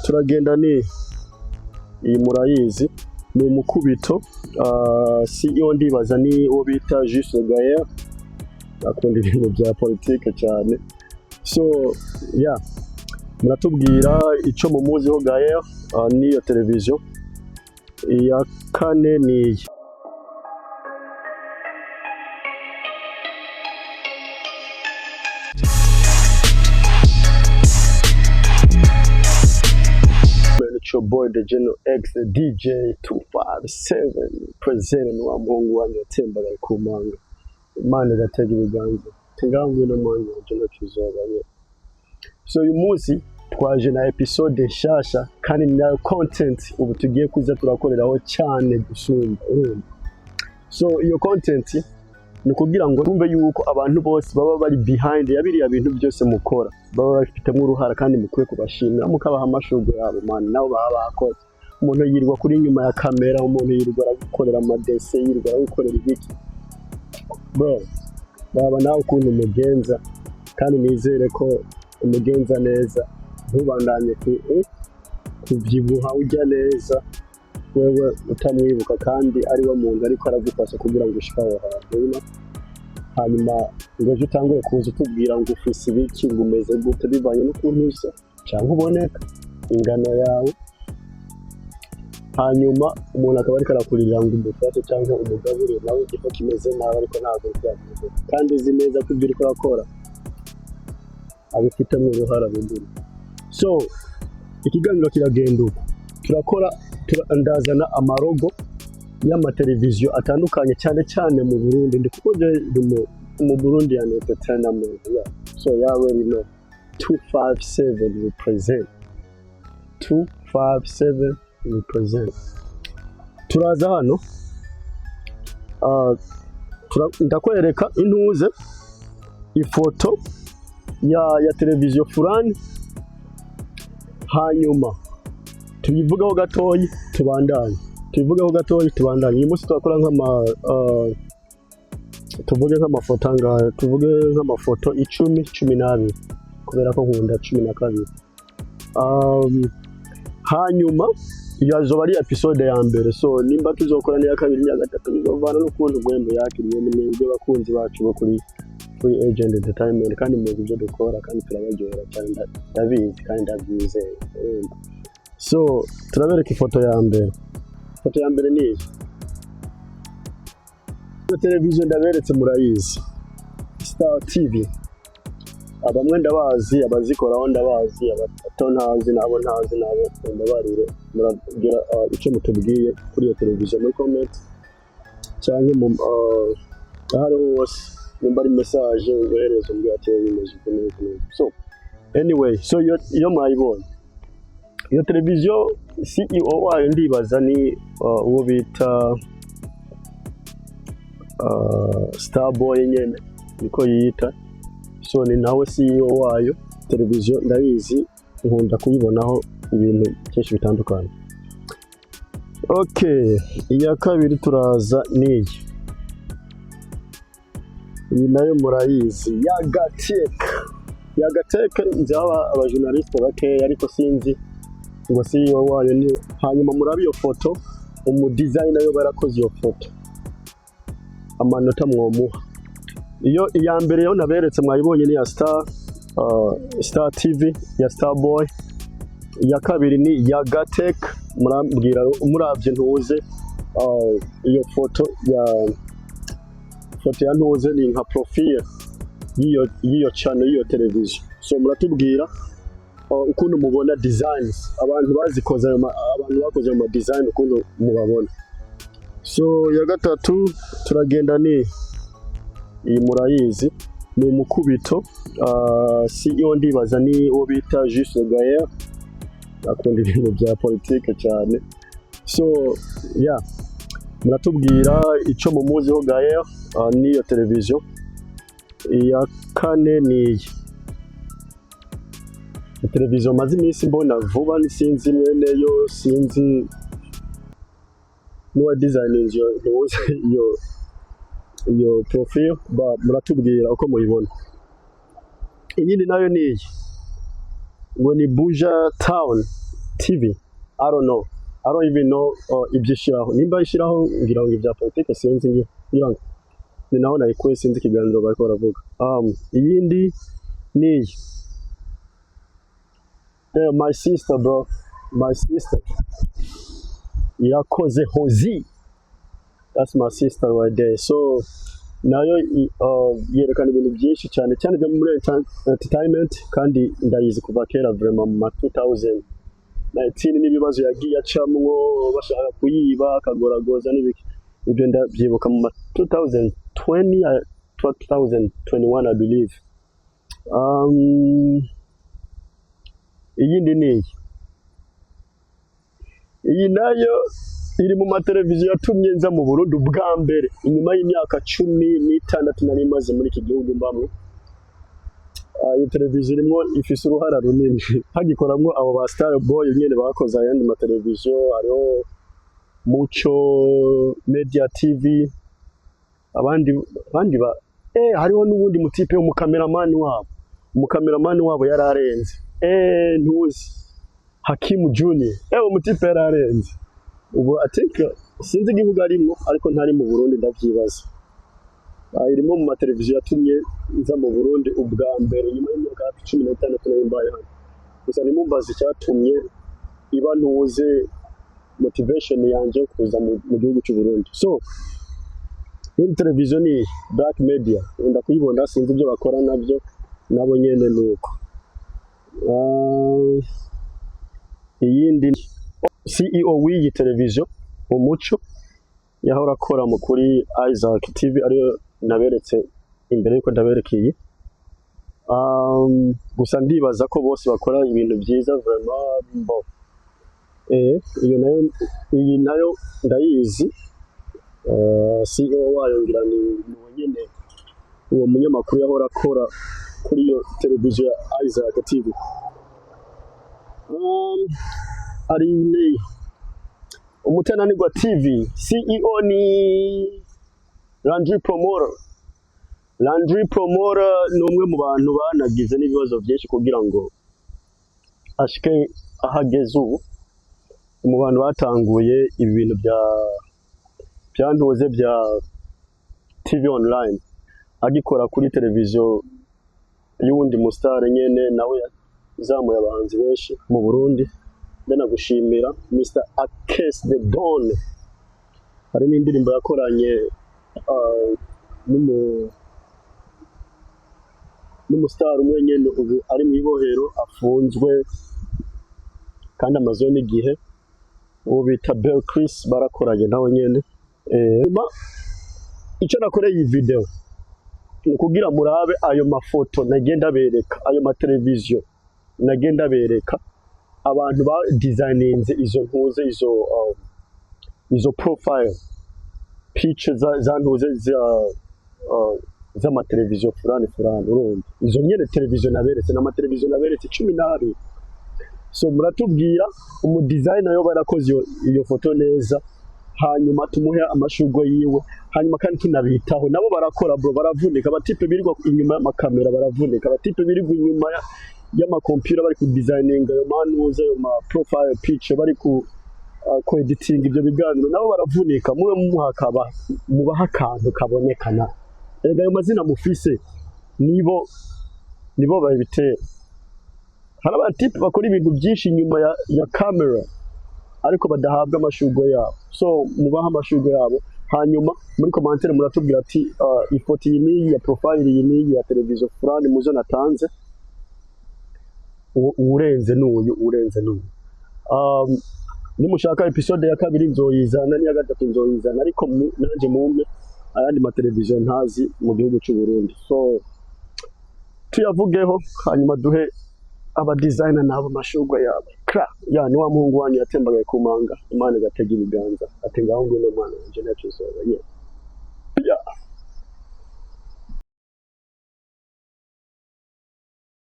turagenda ni iyi murayizi ni umukubito CEO ndibaza ni uwo bita Juste Gaël akunda ibintu bya politike cyane. So yeah, muratubwira icyo mumuziho Gaël n'iyo televiziyo. Iya kane ni iyi your boy the General X the DJ 257 present wa mungu wanyu tembaga kumanga Imana iratega ibiganza tingambwe no mwanyu General Kizoganye. So uyu munsi twaje na episode nshasha kandi na content ubu tugiye kuza turakoreraho cyane gusumba. So iyo content ni kugira ngo twumve yuko abantu bose baba bari behind yabiriya bintu byose mukora baba bafitemo uruhara kandi mukwiye kubashimira mukabaha amashurwe yabo man nabo baba bakoze. Umuntu yirwa kuri nyuma ya kamera, umuntu yirwa gukorera amadese, yirwa gukorera ibiki bro, baba nawe ukuntu umugenza kandi nizere ko umugenza neza ntubandanye kubyibuha ujya neza wewe utamwibuka kandi ari wo muntu ariko aragufasha kugira ngo ushikaho hantu. Hanyuma ngo utangure kuza tubwira ngo ufise ibiki ngo umeze gute bivanye n'ukuntu usa cyangwa uboneka ingano yawe. Hanyuma umuntu akaba ariko arakurira ngo umufashe cyangwa umugabure nawe igifo kimeze nabi ariko ntabwo byagize kandi uzi neza ko ibyo uri kurakora abifitemo uruhara runini. So ikiganiro kiragenda uko turakora ndazana amarogo y'amateleviziyo atandukanye cyane cyane mu Burundi ndi kuko mu Burundi ya entertainment ya. So yawe rino 257 represent 257 represent. Turaza hano ndakwereka intuze ifoto ya televiziyo fulani hanyuma tubivugaho gatoyi tubandanye. Uyu munsi turakora tuvuge nk'amafoto angahe, tuvuge nk'amafoto 10-12 kubera ko nkunda 12. Hanyuma yazoba ari episode ya mbere. So nimba tuzokora n'iya kabiri n'iya gatatu bizovana n'ukuntu mwembe yakiriye n'ibyo bakunzi bacu bo kuri Free Agent Entertainment kandi mu byo dukora kandi turabaryohera cyane ndabizi kandi ndabyizeye. So turabereka ifoto ya mbere. Ifoto ya mbere ni iyi. Televiziyo ndaberetse murayizi Star TV. Abamwe ndabazi, abazikoraho ndabazi, abatontazi nabo ndabarire muragira icyo mutubwiye kuri iyo televiziyo muri comment cyangwa mu ahari hose nimba ari message uhereza mbya televiziyo. So anyway, so yo mwayibonye iyo televiziyo CEO wayo ndibaza ni uwo bita Starboy nyene niko yita. So ni nawe CEO wayo televiziyo ndayizi nkunda kuyibonaho ibintu byinshi bitandukanye. Okay, iya kabiri turaza niyi. Iyi nayo murayizi Yagateka njaba abajournaliste bake ariko sinzi ngo CEO wayo ni. Hanyuma murabi iyo foto umudesigner yo barakoze iyo foto amanota mwomuha. Iyo iya mbere yo naberetse mwayibonye ni ya Star TV ya Starboy. Iya kabiri ni Yagateka murambwira umuravye ntuze iyo foto ya ntuze ni nka profile yiyo channel yiyo televiziyo. So muratubwira ukuntu mubona designs abantu bakoze ama design ukuntu mubabona. So ya gatatu turagenda ni iyi murayizi ni umukubito CEO ndibaza ni uwo bita Juste Gaël akunda ibintu bya politike cyane. So yeah, muratubwira icyo mumuziho Gaël n'iyo televiziyo. Iya kane ni iyi televiziyo maze iminsi mbona vuba sinzi mweneyo sinzi n'uwa designing iyo profile muratubwira uko muyibona. Iyindi nayo ni iyi ngo ni Buja Town TV. I don't know. I don't even know ibyo ishiraho. Nimba ishiraho ngira ngo ibya politike sinzi ngira ngo ni naho nayikuye sinzi ikiganiro bariko baravuga. Iyindi ni my sister bro. My sister. Irakoze Hozi. That's my sister right there. So nayo yerekana ibintu byinshi cyane cyane byo muri entertainment kandi ndayizi kuva kera vraiment mu 2019 n'ibibazo yagiye acamwo bashaka kuyiba akagoragoza n'ibiki ibyo ndabyibuka mu 2020 2021 I believe. Iyindi ni iyi nayo iri mu mateleviziyo yatumye nza mu Burundi bwa mbere inyuma y'imyaka 16 nari maze muri iki gihugu mbamwe. Iyo televiziyo irimo ifise uruhara runini hagikoramwo abo ba Star Boy nyene bakoze ayandi mateleviziyo hariho Muco Media TV abandi ba hariho n'ubundi mutipe umukameramani wabo yararenze ntuzi Hakimu Junior umutipe yararenze ubu atika sinzi igihugu arimo ariko ntari mu Burundi ndavyibaza. Irimo mu mateleviziyo yatumye nza mu Burundi ubwa mbere nyuma y'imyaka 16 n'imbaye hano. Gusa nimumbaza icyatumye iba ntuze motivation yanje kuza mu gihugu cy'u Burundi. So in televiziyo ni Black Media ndakuyibona sinzi ibyo bakora nabyo nabo nyene nuko. Iyindi CEO w'iyi televiziyo Umuco yahora akora mu kuri Isaac TV ariyo naberetse imbere yuko ndaberekeye. Gusa ndibaza ko bose bakora ibintu byiza vraiment iyi nayo ndayizi. CEO wayo ngira ni nyine uwo munyamakuru yahora akora kuri iyo televiziyo ya Isaac TV. Ari ni Umutenanirwa TV CEO ni Landry Promoter ni umwe mu bantu banagize n'ibibazo byinshi kugira ngo ashike ahageze ubu. Mu bantu batanguye ibi bintu byantuze bya TV online agikora kuri televiziyo y'uwundi mustar nyene nawe zamuye abahanzi benshi mu Burundi. Gushimira Mr. Akes the Don. Hari n'indirimbo yakoranye n'umustar umwe nyene ubu ari mu ibohero afunzwe kandi amaze n'igihe ubu bita Bell Chris barakoranye nawe nyene. Icyo nakoreye iyi video ni kugira murabe ayo mafoto nagenda bereka ayo mateleviziyo nagenda bereka abantu ba designinze izo ntuze izo profile pictures zantuze za mateleviziyo fulani urumva izo nyene televiziyo naberetse n'amateleviziyo naberetse 12. So muratubwira umudesigner yo barakoze iyo foto neza hanyuma tumuhe amashugwe yiwe hanyuma kandi tunabitaho nabo barakora bro baravunika abatipe birirwa inyuma y'amakamera baravunika abatipe birirwa inyuma y'amakompiyuta bari ku designing ayo manuza ayo ma profile picture bari ku editing ibyo biganiro nabo baravunika muwe mubaha akantu kabonekana. Ayo mazina mufise nibo babitera. Hari abatipe bakora ibintu byinshi inyuma ya camera ariko badahabwa amashugwe yabo. So mubaha amashugwe yabo hanyuma muri commentaire muratubwira ati ifoto iyi ni ya profile iyi ni ya televiziyo fulani muzo natanze urenze n'uyu. Nimushaka episode ya kabiri nzoyizana n'iya gatatu nzoyizana ariko nanje mumpe ayandi mateleviziyo ntazi mu gihugu cy'u Burundi. So tuyavugeho hanyuma duhe aba designer nabo amashugwe yabo. Ni wa muhungu wanyu yatembagaye ku manga Imana igatega ibiganza ati ngaho ngwino mwana wanje nacu soba